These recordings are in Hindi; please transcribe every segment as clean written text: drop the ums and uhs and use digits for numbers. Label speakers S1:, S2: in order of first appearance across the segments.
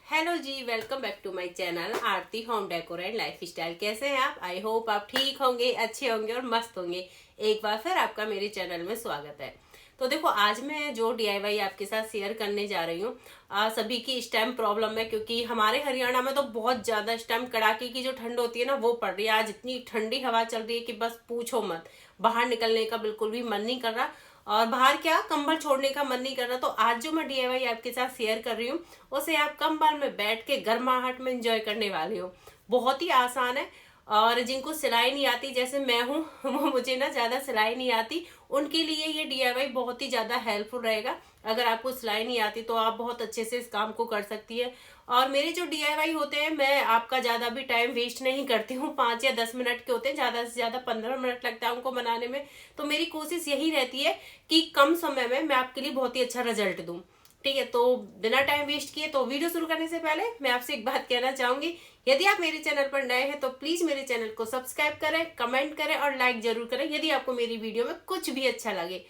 S1: Hello ji, welcome back to my channel Aarti home decor and lifestyle. कैसे हैं आप? आई होप आप ठीक होंगे, अच्छे होंगे और मस्त होंगे। एक बार फिर आपका मेरे चैनल में स्वागत है। तो देखो, आज मैं जो डीआईवाई आपके साथ शेयर करने जा रही हूँ, सभी की इस टाइम प्रॉब्लम है, क्योंकि हमारे हरियाणा में तो बहुत ज्यादा इस टाइम कड़ाके की जो ठंड होती है ना वो पड़ रही है। आज इतनी ठंडी हवा चल रही है कि बस पूछो मत। बाहर निकलने का बिल्कुल भी मन नहीं कर रहा, और बाहर क्या, कंबल छोड़ने का मन नहीं कर रहा। तो आज जो मैं डीआईवाई आपके साथ शेयर कर रही हूँ उसे आप कंबल में बैठ के गर्माहट में एंजॉय करने वाले हो। बहुत ही आसान है। और जिनको सिलाई नहीं आती, जैसे मैं हूँ वो मुझे ना ज्यादा सिलाई नहीं आती, उनके लिए ये डीआईवाई बहुत ही ज्यादा हेल्पफुल रहेगा। अगर आपको सिलाई नहीं आती तो आप बहुत अच्छे से इस काम को कर सकती है। और मेरे जो डीआईवाई होते हैं, मैं आपका ज्यादा भी टाइम वेस्ट नहीं करती हूँ। 5 या 10 मिनट के होते हैं, ज्यादा से ज्यादा 15 मिनट लगता है उनको बनाने में। तो मेरी कोशिश यही रहती है कि कम समय में मैं आपके लिए बहुत ही अच्छा रिजल्ट दूं। ठीक है, तो बिना टाइम वेस्ट किए तो वीडियो शुरू करने से पहले मैं आपसे एक बात कहना चाहूंगी। यदि आप मेरे चैनल पर नए हैं तो प्लीज मेरे चैनल को सब्सक्राइब करें, कमेंट करें और लाइक जरूर करें यदि आपको मेरी वीडियो में कुछ भी अच्छा लगे।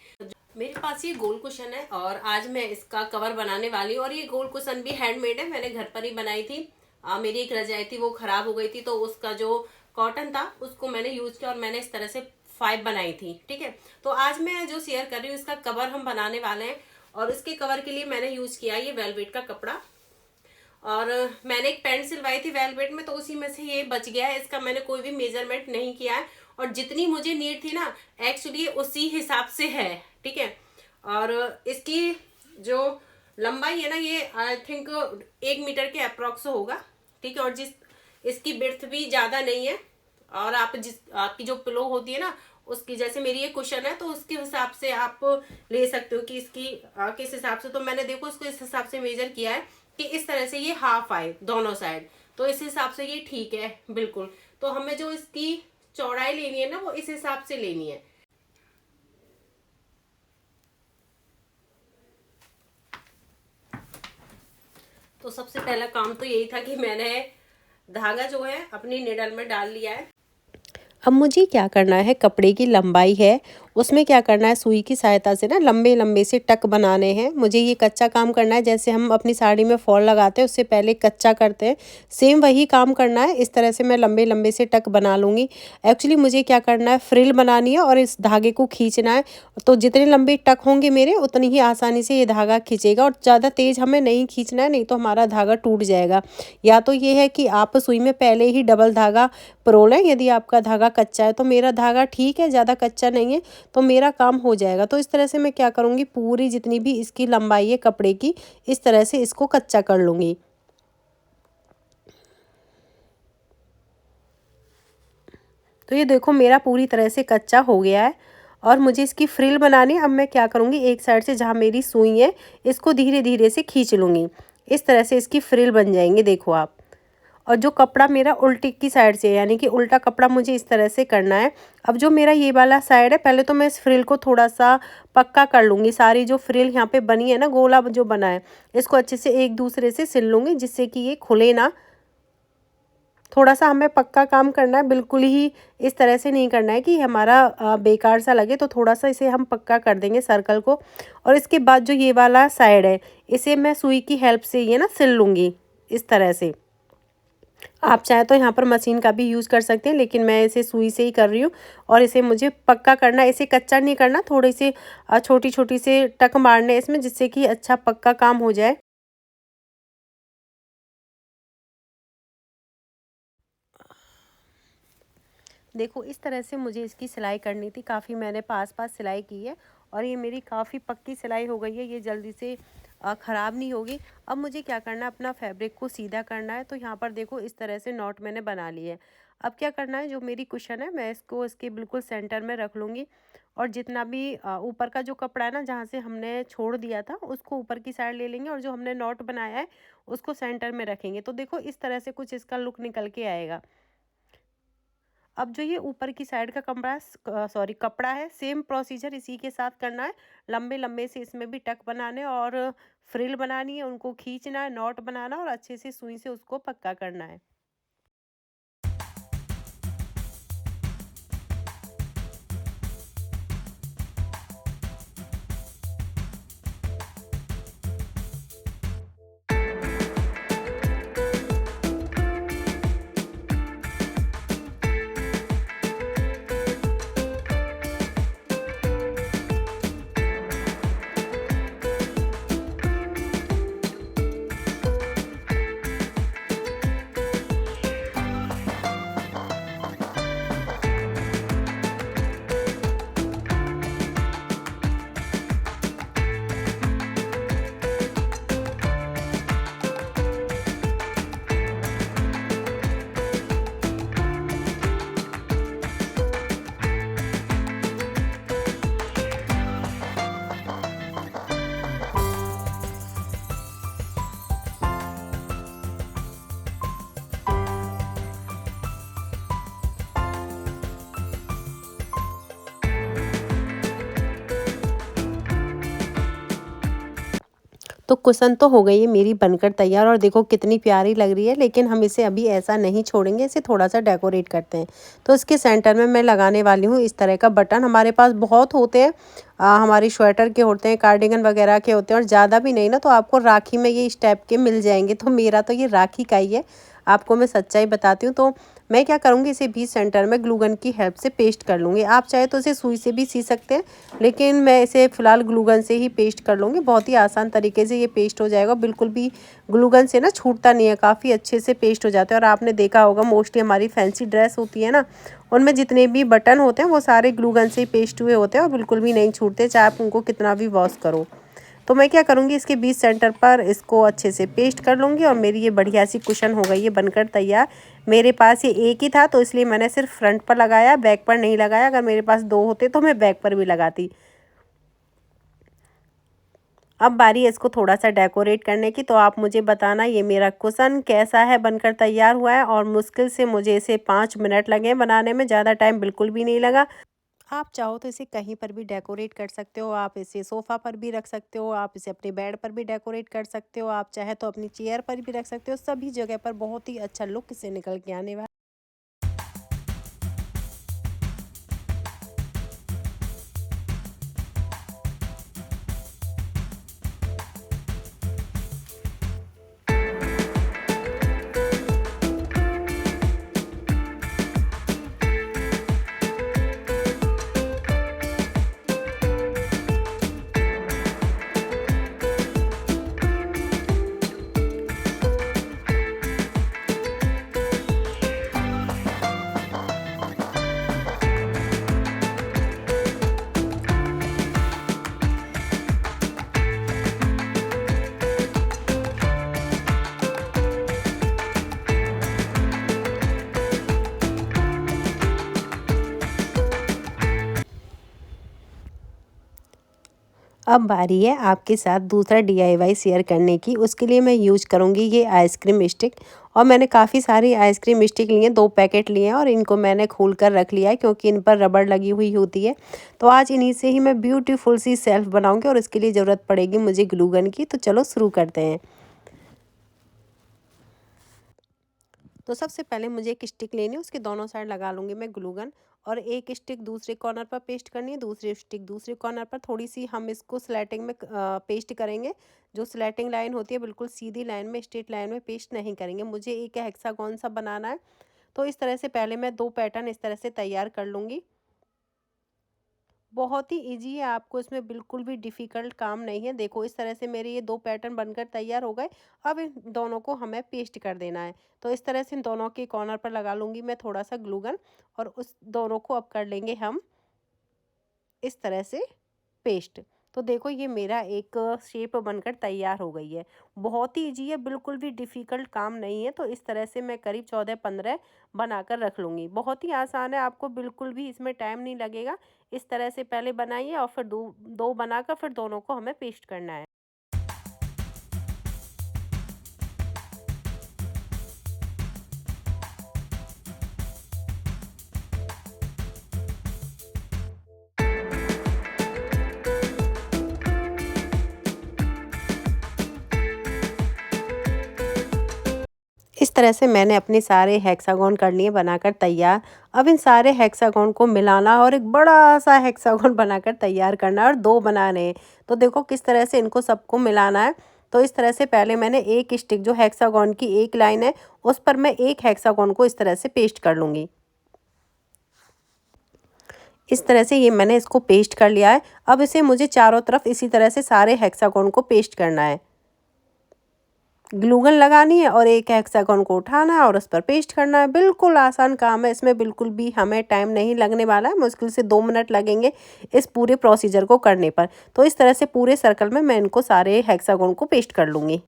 S1: मेरे पास ये गोल कुशन है और आज मैं इसका कवर बनाने वाली हूँ। और ये गोल कुशन भी हैंडमेड है, मैंने घर पर ही बनाई थी। मेरी एक रजाई थी, वो खराब हो गई थी, तो उसका जो कॉटन था उसको मैंने यूज किया और मैंने इस तरह से 5 बनाई थी। ठीक है, तो आज मैं जो शेयर कर रही हूँ इसका कवर हम बनाने वाले हैं। और इसके कवर के लिए मैंने यूज किया ये वेलवेट का कपड़ा। और मैंने एक पैंट सिलवाई थी वेलवेट में, तो उसी में से ये बच गया है। इसका मैंने कोई भी मेजरमेंट नहीं किया है, और जितनी मुझे नीड थी ना एक्चुअली उसी हिसाब से है। ठीक है, और इसकी जो लंबाई है ना, ये आई थिंक 1 मीटर के अप्रोक्स होगा। ठीक है, और जिस इसकी बिर्थ भी ज्यादा नहीं है। और आप आपकी जो पिलो होती है ना, उसकी, जैसे मेरी ये कुशन है तो उसके हिसाब से आप ले सकते हो कि इसकी किस हिसाब से। तो मैंने देखो इसको इस हिसाब से मेजर किया है कि इस तरह से ये हाफ आए दोनों साइड। तो इस हिसाब से ये ठीक है बिल्कुल। तो हमें जो इसकी चौड़ाई लेनी है ना वो इस हिसाब से लेनी है। तो सबसे पहला काम तो यही था कि मैंने धागा जो है अपनी निडल में डाल लिया है।
S2: अब मुझे क्या करना है, कपड़े की लंबाई है उसमें क्या करना है, सुई की सहायता से ना लंबे लंबे से टक बनाने हैं। मुझे ये कच्चा काम करना है, जैसे हम अपनी साड़ी में फॉल लगाते हैं उससे पहले कच्चा करते हैं, सेम वही काम करना है। इस तरह से मैं लंबे लंबे से टक बना लूँगी। एक्चुअली मुझे क्या करना है, फ्रिल बनानी है और इस धागे को खींचना है। तो जितने लंबे टक होंगे मेरे उतनी ही आसानी से ये धागा खींचेगा, और ज़्यादा तेज़ हमें नहीं खींचना है, नहीं तो हमारा धागा टूट जाएगा। या तो ये है कि आप सुई में पहले ही डबल धागा परोल है, यदि आपका धागा कच्चा है। तो मेरा धागा ठीक है, ज़्यादा कच्चा नहीं है, तो मेरा काम हो जाएगा। तो इस तरह से मैं क्या करूँगी, पूरी जितनी भी इसकी लंबाई है कपड़े की, इस तरह से इसको कच्चा कर लूँगी। तो ये देखो मेरा पूरी तरह से कच्चा हो गया है। और मुझे इसकी फ्रिल बनानी है। अब मैं क्या करूँगी, एक साइड से जहाँ मेरी सुई है इसको धीरे धीरे से खींच लूँगी। इस तरह से इसकी फ्रिल बन जाएंगे, देखो आप। और जो कपड़ा मेरा उल्टी की साइड से है, यानी कि उल्टा कपड़ा मुझे इस तरह से करना है। अब जो मेरा ये वाला साइड है, पहले तो मैं इस फ्रिल को थोड़ा सा पक्का कर लूँगी। सारी जो फ्रिल यहाँ पे बनी है ना, गोला जो बना है, इसको अच्छे से एक दूसरे से सिल लूँगी, जिससे कि ये खुले ना। थोड़ा सा हमें पक्का काम करना है, बिल्कुल ही इस तरह से नहीं करना है कि हमारा बेकार सा लगे। तो थोड़ा सा इसे हम पक्का कर देंगे सर्कल को। और इसके बाद जो ये वाला साइड है, इसे मैं सुई की हेल्प से ये ना सिल लूँगी इस तरह से। आप चाहे तो यहाँ पर मशीन का भी यूज़ कर सकते हैं, लेकिन मैं इसे सुई से ही कर रही हूँ। और इसे मुझे पक्का करना है, इसे कच्चा नहीं करना। थोड़ी सी छोटी छोटी से टक मारने हैं इसमें, जिससे कि अच्छा पक्का काम हो जाए। देखो इस तरह से मुझे इसकी सिलाई करनी थी। काफ़ी मैंने पास पास सिलाई की है, और ये मेरी काफ़ी पक्की सिलाई हो गई है, ये जल्दी से ख़राब नहीं होगी। अब मुझे क्या करना है, अपना फैब्रिक को सीधा करना है। तो यहाँ पर देखो इस तरह से नॉट मैंने बना ली है। अब क्या करना है, जो मेरी कुशन है मैं इसको इसके बिल्कुल सेंटर में रख लूँगी। और जितना भी ऊपर का जो कपड़ा है ना, जहाँ से हमने छोड़ दिया था, उसको ऊपर की साइड ले लेंगे, और जो हमने नॉट बनाया है उसको सेंटर में रखेंगे। तो देखो इस तरह से कुछ इसका लुक निकल के आएगा। अब जो ये ऊपर की साइड का कपड़ा है, सेम प्रोसीजर इसी के साथ करना है। लंबे लंबे से इसमें भी टक बनाने और फ्रिल बनानी है, उनको खींचना है, नॉट बनाना, और अच्छे से सुई से उसको पक्का करना है। तो कुशन तो हो गई है मेरी बनकर तैयार और देखो कितनी प्यारी लग रही है। लेकिन हम इसे अभी ऐसा नहीं छोड़ेंगे, इसे थोड़ा सा डेकोरेट करते हैं। तो इसके सेंटर में मैं लगाने वाली हूँ इस तरह का बटन। हमारे पास बहुत होते हैं, हमारी स्वेटर के होते हैं, कार्डिगन वगैरह के होते हैं, और ज़्यादा भी नहीं ना, तो आपको राखी में ये इस टाइप के मिल जाएंगे। तो मेरा तो ये राखी का ही है, आपको मैं सच्चाई बताती हूँ। तो मैं क्या करूँगी, इसे बीच सेंटर में ग्लू गन की हेल्प से पेस्ट कर लूँगी। आप चाहे तो इसे सुई से भी सी सकते हैं, लेकिन मैं इसे फ़िलहाल ग्लू गन से ही पेस्ट कर लूँगी। बहुत ही आसान तरीके से ये पेस्ट हो जाएगा, बिल्कुल भी ग्लू गन से ना छूटता नहीं है, काफ़ी अच्छे से पेस्ट हो जाता है। और आपने देखा होगा मोस्टली हमारी फैंसी ड्रेस होती है ना, उनमें जितने भी बटन होते हैं वो सारे ग्लू गन से ही पेस्ट हुए होते हैं और बिल्कुल भी नहीं छूटते, चाहे आप उनको कितना भी वॉश करो। तो मैं क्या करूँगी, इसके बीच सेंटर पर इसको अच्छे से पेस्ट कर लूँगी और मेरी ये बढ़िया सी कुशन हो गई है बनकर तैयार। मेरे पास ये एक ही था तो इसलिए मैंने सिर्फ फ्रंट पर लगाया, बैक पर नहीं लगाया। अगर मेरे पास 2 होते तो मैं बैक पर भी लगाती। अब बारी है इसको थोड़ा सा डेकोरेट करने की। तो आप मुझे बताना ये मेरा कुशन कैसा है, बनकर तैयार हुआ है। और मुश्किल से मुझे इसे 5 मिनट लगे बनाने में, ज़्यादा टाइम बिल्कुल भी नहीं लगा। आप चाहो तो इसे कहीं पर भी डेकोरेट कर सकते हो, आप इसे सोफ़ा पर भी रख सकते हो, आप इसे अपने बेड पर भी डेकोरेट कर सकते हो, आप चाहे तो अपनी चेयर पर भी रख सकते हो। सभी जगह पर बहुत ही अच्छा लुक इसे निकल के आने वाला। अब बारी है आपके साथ दूसरा DIY शेयर करने की। उसके लिए मैं यूज करूँगी ये आइसक्रीम स्टिक। और मैंने काफ़ी सारी आइसक्रीम स्टिक लिए हैं, 2 पैकेट लिए हैं और इनको मैंने खोल कर रख लिया है क्योंकि इन पर रबड़ लगी हुई होती है। तो आज इन्हीं से ही मैं ब्यूटीफुल सी शेल्फ बनाऊँगी और इसके लिए ज़रूरत पड़ेगी मुझे ग्लू गन की। तो चलो शुरू करते हैं। तो सबसे पहले मुझे एक स्टिक लेनी है, उसके दोनों साइड लगा लूँगी मैं ग्लू गन। और एक स्टिक दूसरे कॉर्नर पर पेस्ट करनी है, दूसरी स्टिक दूसरे कॉर्नर पर। थोड़ी सी हम इसको स्लैटिंग में पेस्ट करेंगे। जो स्लैटिंग लाइन होती है बिल्कुल सीधी लाइन में, स्ट्रेट लाइन में पेस्ट नहीं करेंगे। मुझे एक हेक्सागोन सा बनाना है। तो इस तरह से पहले मैं 2 पैटर्न इस तरह से तैयार कर लूँगी। बहुत ही इजी है, आपको इसमें बिल्कुल भी डिफ़िकल्ट काम नहीं है। देखो इस तरह से मेरे ये 2 पैटर्न बनकर तैयार हो गए। अब इन दोनों को हमें पेस्ट कर देना है। तो इस तरह से इन दोनों के कॉर्नर पर लगा लूँगी मैं थोड़ा सा ग्लू गन और उस दोनों को अब कर लेंगे हम इस तरह से पेस्ट। तो देखो ये मेरा एक शेप बनकर तैयार हो गई है। बहुत ही ईजी है, बिल्कुल भी डिफ़िकल्ट काम नहीं है। तो इस तरह से मैं करीब 14-15 बनाकर रख लूँगी। बहुत ही आसान है, आपको बिल्कुल भी इसमें टाइम नहीं लगेगा। इस तरह से पहले बनाइए और फिर दो बनाकर फिर दोनों को हमें पेस्ट करना है। इस तरह से मैंने अपने सारे हेक्सागोन कर लिए बनाकर तैयार। अब इन सारे हेक्सागोन को मिलाना और एक बड़ा सा हेक्सागोन बनाकर तैयार करना है और 2 बनाने हैं। तो देखो किस तरह से इनको सबको मिलाना है। तो इस तरह से पहले मैंने एक स्टिक जो हेक्सागोन की एक लाइन है उस पर मैं एक हेक्सागोन को इस तरह से पेस्ट कर लूँगी। इस तरह से ये मैंने इसको पेस्ट कर लिया है। अब इसे मुझे चारों तरफ इसी तरह से सारे हेक्सागोन को पेस्ट करना है। ग्लू गन लगानी है और एक हेक्सागोन को उठाना है और उस पर पेस्ट करना है। बिल्कुल आसान काम है, इसमें बिल्कुल भी हमें टाइम नहीं लगने वाला है। मुश्किल से 2 मिनट लगेंगे इस पूरे प्रोसीजर को करने पर। तो इस तरह से पूरे सर्कल में मैं इनको सारे हेक्सागोन को पेस्ट कर लूँगी।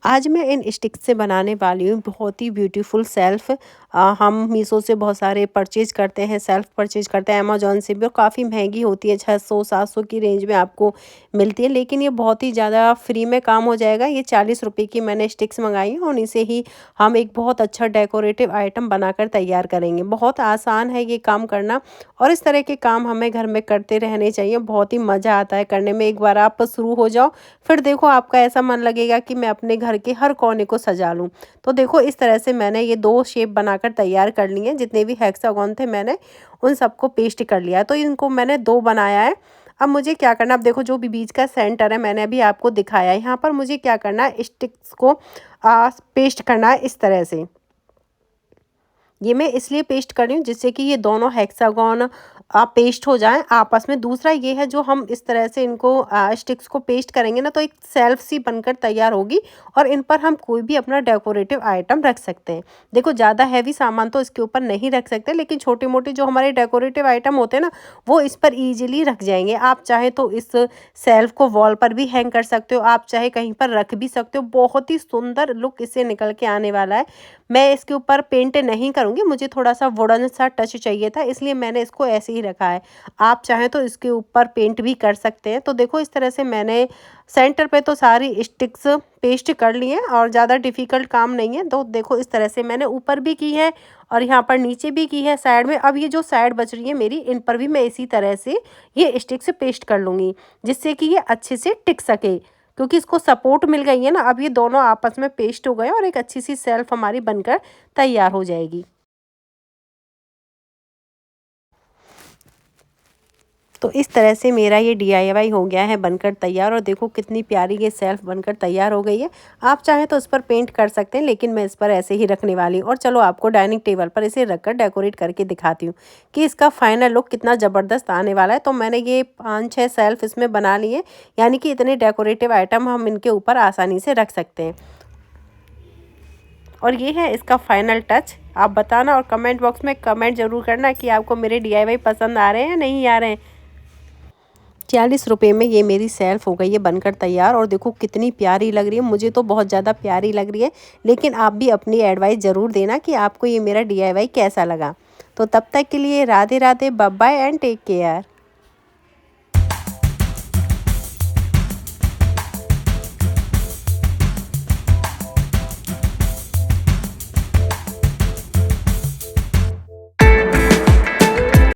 S2: आज मैं इन स्टिक्स से बनाने वाली हूँ बहुत ही ब्यूटीफुल सेल्फ। हम मीशो से बहुत सारे परचेज करते हैं, सेल्फ परचेज करते हैं अमेजोन से भी, और काफ़ी महंगी होती है, 600-700 की रेंज में आपको मिलती है। लेकिन ये बहुत ही ज़्यादा फ्री में काम हो जाएगा। ये 40 रुपये की मैंने स्टिक्स मंगाई हैं और इसे ही हम एक बहुत अच्छा डेकोरेटिव आइटम बनाकर तैयार करेंगे। बहुत आसान है ये काम करना, और इस तरह के काम हमें घर में करते रहने चाहिए। बहुत ही मज़ा आता है करने में। एक बार आप शुरू हो जाओ, फिर देखो आपका ऐसा मन लगेगा कि मैं अपने घर के हर कोने को सजा लूँ। तो देखो इस तरह से मैंने ये 2 शेप बनाकर तैयार कर लिए हैं। जितने भी हेक्सागोन थे मैंने उन सबको पेस्ट कर लिया है। तो इनको मैंने 2 बनाया है। अब मुझे क्या करना, अब देखो जो भी बीच का सेंटर है मैंने अभी आपको दिखाया है। यहाँ पर मुझे क्या करना है, स्टिक्स को पेस्ट करना है इस तरह से। ये मैं इसलिए पेस्ट कर रही हूँ जिससे कि ये दोनों हेक्सागोन पेस्ट हो जाएं आपस में। दूसरा ये है, जो हम इस तरह से इनको स्टिक्स को पेस्ट करेंगे ना, तो एक सेल्फ सी बनकर तैयार होगी, और इन पर हम कोई भी अपना डेकोरेटिव आइटम रख सकते हैं। देखो ज़्यादा हैवी सामान तो इसके ऊपर नहीं रख सकते, लेकिन छोटे मोटे जो हमारे डेकोरेटिव आइटम होते हैं ना, वो इस पर ईजिली रख जाएंगे। आप चाहे तो इस सेल्फ को वॉल पर भी हैंग कर सकते हो, आप चाहे कहीं पर रख भी सकते हो। बहुत ही सुंदर लुक इससे निकल के आने वाला है। मैं इसके ऊपर पेंट नहीं करूँगी, मुझे थोड़ा सा वुडन सा टच चाहिए था, इसलिए मैंने इसको ऐसे ही रखा है। आप चाहें तो इसके ऊपर पेंट भी कर सकते हैं। तो देखो इस तरह से मैंने सेंटर पे तो सारी स्टिक्स पेस्ट कर ली हैं, और ज़्यादा डिफ़िकल्ट काम नहीं है। तो देखो इस तरह से मैंने ऊपर भी की है और यहाँ पर नीचे भी की है साइड में। अब ये जो साइड बच रही है मेरी, इन पर भी मैं इसी तरह से ये स्टिक्स पेस्ट कर लूँगी, जिससे कि ये अच्छे से टिक सके, क्योंकि इसको सपोर्ट मिल गई है ना। अब ये दोनों आपस में पेस्ट हो गए और एक अच्छी सी सेल्फ हमारी बनकर तैयार हो जाएगी। तो इस तरह से मेरा ये DIY हो गया है बनकर तैयार, और देखो कितनी प्यारी ये सेल्फ बनकर तैयार हो गई है। आप चाहें तो इस पर पेंट कर सकते हैं, लेकिन मैं इस पर ऐसे ही रखने वाली हूँ। और चलो आपको डाइनिंग टेबल पर इसे रखकर डेकोरेट करके दिखाती हूँ कि इसका फाइनल लुक कितना ज़बरदस्त आने वाला है। तो मैंने ये 5-6 सेल्फ इसमें बना लिए, यानी कि इतने डेकोरेटिव आइटम हम इनके ऊपर आसानी से रख सकते हैं। और ये है इसका फाइनल टच। आप बताना और कमेंट बॉक्स में कमेंट ज़रूर करना कि आपको मेरे DIY पसंद आ रहे हैं या नहीं आ रहे हैं। 40 रुपये में ये मेरी सेल्फ हो गई है बनकर तैयार, और देखो कितनी प्यारी लग रही है। मुझे तो बहुत ज़्यादा प्यारी लग रही है, लेकिन आप भी अपनी एडवाइस ज़रूर देना कि आपको ये मेरा DIY कैसा लगा। तो तब तक के लिए Radhe Radhe, bye bye and take care.